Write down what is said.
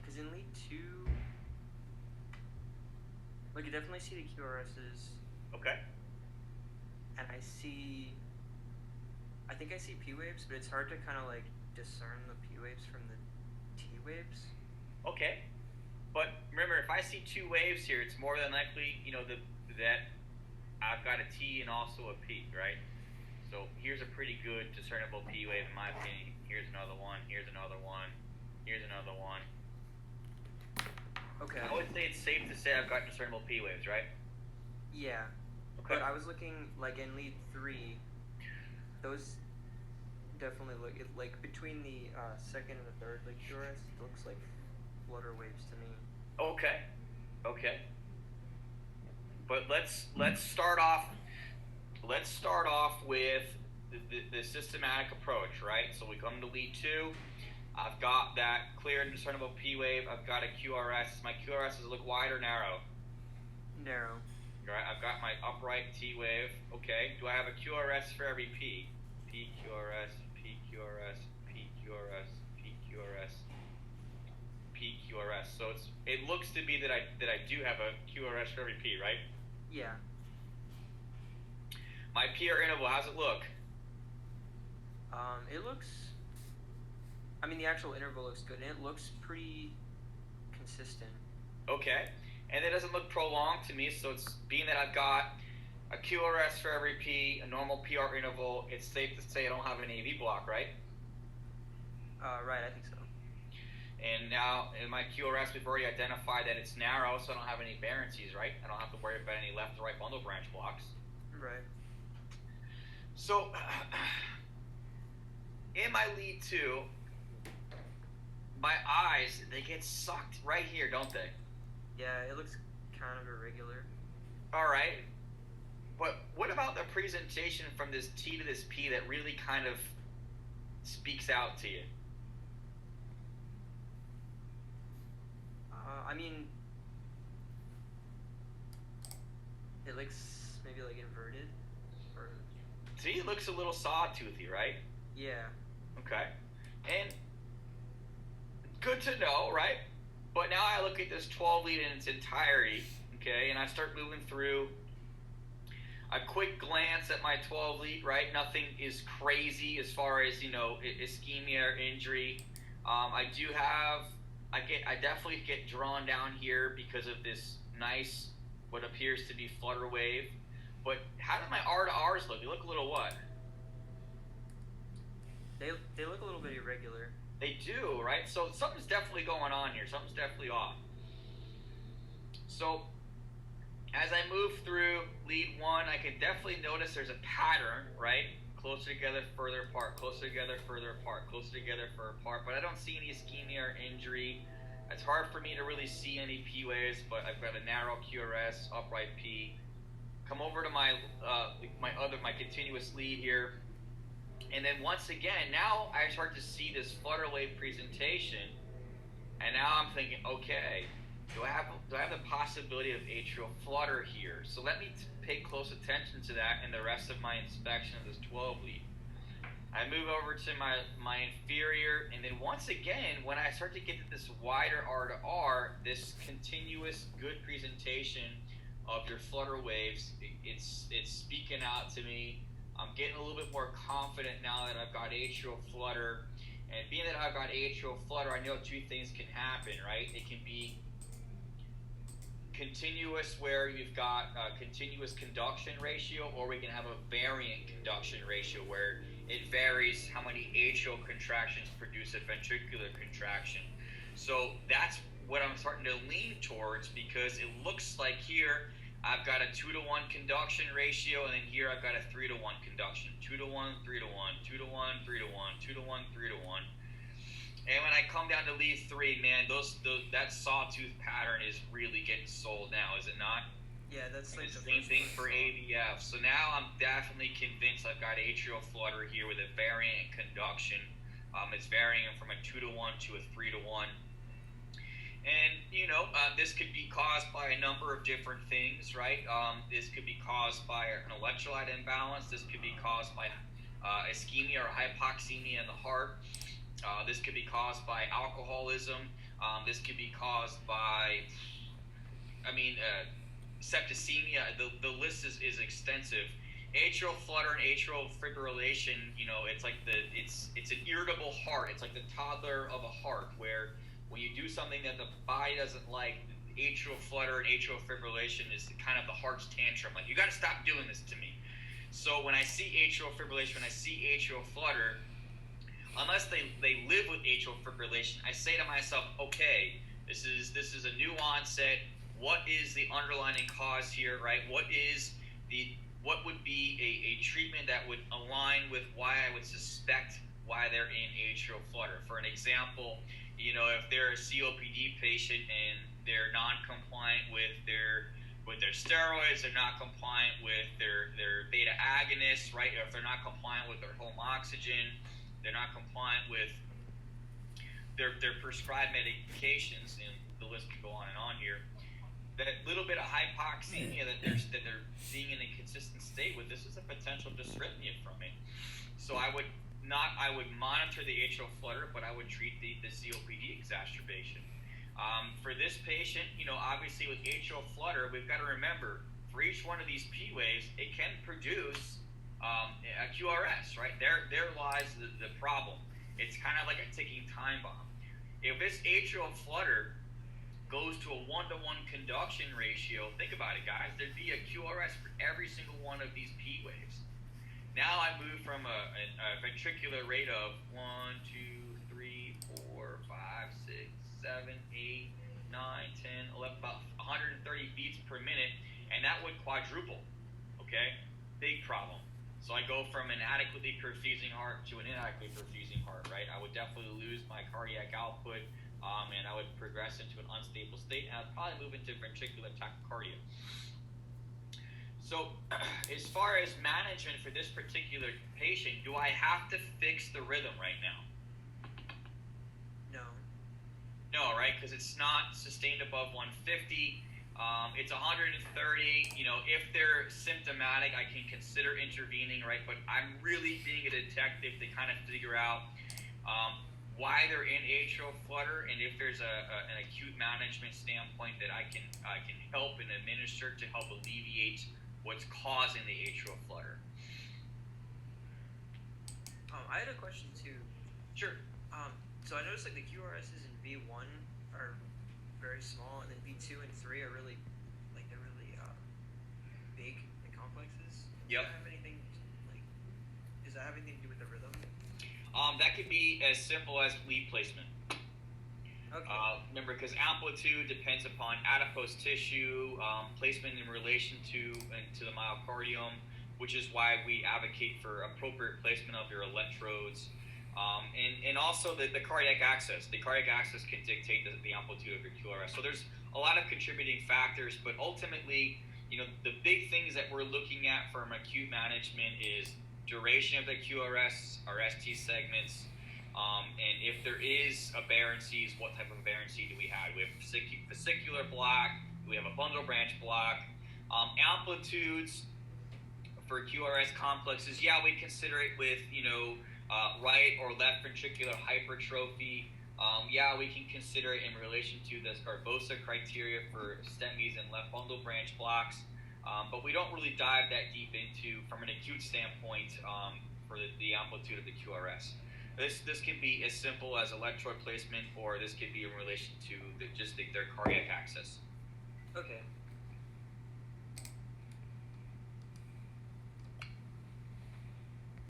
Because in League 2, like, I definitely see the QRSs, Okay. and I think I see P waves, but it's hard to kind of like discern the P waves from the T waves. Okay. But remember, if I see two waves here, it's more than likely, that I've got a T and also a P, right? So here's a pretty good discernible P wave in my opinion. Here's another one. Here's another one. Here's another one. Okay. I would say it's safe to say I've got discernible P waves, right? Yeah. Okay. But I was looking, like, in League 3, those definitely look, like, between the second and the third, like, QRS, it looks like flutter waves to me. Okay. Okay. But let's start off. Let's start off with the systematic approach, right? So we come to lead 2. I've got that clear and discernible P wave. I've got a QRS. My QRS does it look wide or narrow? Narrow. Right. I've got my upright T wave. Okay. Do I have a QRS for every P? PQRS, PQRS, PQRS, PQRS, PQRS. So it looks to be that I do have a QRS for every P, right? Yeah. My PR interval, how's it look? It looks, I mean, the actual interval looks good, and it looks pretty consistent. Okay. And it doesn't look prolonged to me, so it's being that I've got a QRS for every P, a normal PR interval, it's safe to say I don't have an AV block, right? Right, I think so. And now in my QRS, we've already identified that it's narrow, so I don't have any variances, right? I don't have to worry about any left or right bundle branch blocks. Right. So in my lead 2, my eyes, they get sucked right here, don't they? Yeah, it looks kind of irregular. All right. But what about the presentation from this T to this P that really kind of speaks out to you? I mean, it looks maybe like inverted, or See, it looks a little sawtoothy, right? yeah. Okay. And good to know, right? But now I look at this 12 lead in its entirety, okay, and I start moving through a quick glance at my 12 lead, right? Nothing is crazy as far as, ischemia or injury. I definitely get drawn down here because of this nice, what appears to be flutter wave. But how do my R to R's look? They look a little what? They look a little bit irregular. They do, right? So something's definitely going on here. Something's definitely off. So as I move through lead 1, I can definitely notice there's a pattern, right? Closer together, further apart, closer together, further apart, closer together, further apart. But I don't see any ischemia or injury. It's hard for me to really see any P waves, but I've got a narrow QRS, upright P. Come over to my continuous lead here. And then once again, now I start to see this flutter wave presentation, and now I'm thinking, okay, do I have the possibility of atrial flutter here? So let me pay close attention to that in the rest of my inspection of this 12 lead. I move over to my inferior, and then once again, when I start to get to this wider R to R, this continuous good presentation of your flutter waves, it's speaking out to me. I'm getting a little bit more confident now that I've got atrial flutter. And being that I've got atrial flutter, I know two things can happen, right? It can be continuous, where you've got a continuous conduction ratio, or we can have a variant conduction ratio where it varies how many atrial contractions produce a ventricular contraction. So that's what I'm starting to lean towards, because it looks like here I've got a 2-to-1 conduction ratio, and then here I've got a 3-to-1 conduction. 2-to-1, 3-to-1, 2-to-1, 3-to-1, 2-to-1, 3-to-1. And when I come down to lead 3, man, that sawtooth pattern is really getting sold now, is it not? Yeah, that's like the same thing for AVF. So now I'm definitely convinced I've got atrial flutter here with a variant conduction. It's varying from a 2-to-1 to a 3-to-1. And, this could be caused by a number of different things, right? This could be caused by an electrolyte imbalance. This could be caused by ischemia or hypoxemia in the heart. This could be caused by alcoholism. This could be caused by, septicemia. The list is extensive. Atrial flutter and atrial fibrillation, it's like it's an irritable heart. It's like the toddler of a heart, where when you do something that the body doesn't like, atrial flutter and atrial fibrillation is kind of the heart's tantrum. Like, you got to stop doing this to me. So when I see atrial fibrillation, when I see atrial flutter, unless they live with atrial fibrillation, I say to myself, okay, this is a new onset. What is the underlying cause here, right? What would be a treatment that would align with why I would suspect why they're in atrial flutter? For an example, if they're a COPD patient and they're non-compliant with their steroids, they're not compliant with their beta agonists, right? If they're not compliant with their home oxygen, they're not compliant with their prescribed medications, and the list can go on and on here. That little bit of hypoxemia that they're seeing in a consistent state with, this is a potential dysrhythmia from it. So I would monitor the atrial flutter, but I would treat the COPD exacerbation. For this patient, obviously with atrial flutter, we've got to remember, for each one of these P waves, it can produce a QRS, right? There lies the problem. It's kind of like a ticking time bomb. If this atrial flutter goes to a 1-to-1 conduction ratio, think about it, guys. There'd be a QRS for every single one of these P waves. Now I move from a ventricular rate of 1, 2, 3, 4, 5, 6, 7, 8, 9, 10, 11, about 130 beats per minute, and that would quadruple, okay? Big problem. So I go from an adequately perfusing heart to an inadequately perfusing heart, right? I would definitely lose my cardiac output, and I would progress into an unstable state, and I'd probably move into ventricular tachycardia. So as far as management for this particular patient, do I have to fix the rhythm right now? No, right? Because it's not sustained above 150. It's 130. If they're symptomatic, I can consider intervening, right? But I'm really being a detective to kind of figure out why they're in atrial flutter, and if there's an acute management standpoint that I can help and administer to help alleviate what's causing the atrial flutter. I had a question too. Sure. So I noticed like the QRSs in V1 are very small, and then V2 and 3 are really big and complexes. Yep. Does that have anything to do with the rhythm? That could be as simple as lead placement. Okay. Remember, because amplitude depends upon adipose tissue, placement in relation to the myocardium, which is why we advocate for appropriate placement of your electrodes, and also the cardiac access. The cardiac access can dictate the amplitude of your QRS. So there's a lot of contributing factors, but ultimately, the big things that we're looking at from acute management is duration of the QRS, our ST segments, and if there is aberrancies, what type of aberrancy do we have? We have vesicular block, we have a bundle branch block. Amplitudes for QRS complexes, yeah, we consider it with, right or left ventricular hypertrophy. Yeah, we can consider it in relation to the Barbosa criteria for STEMIs and left bundle branch blocks. But we don't really dive that deep into, from an acute standpoint, for the amplitude of the QRS. This can be as simple as electrode placement, or this could be in relation to their cardiac access. Okay.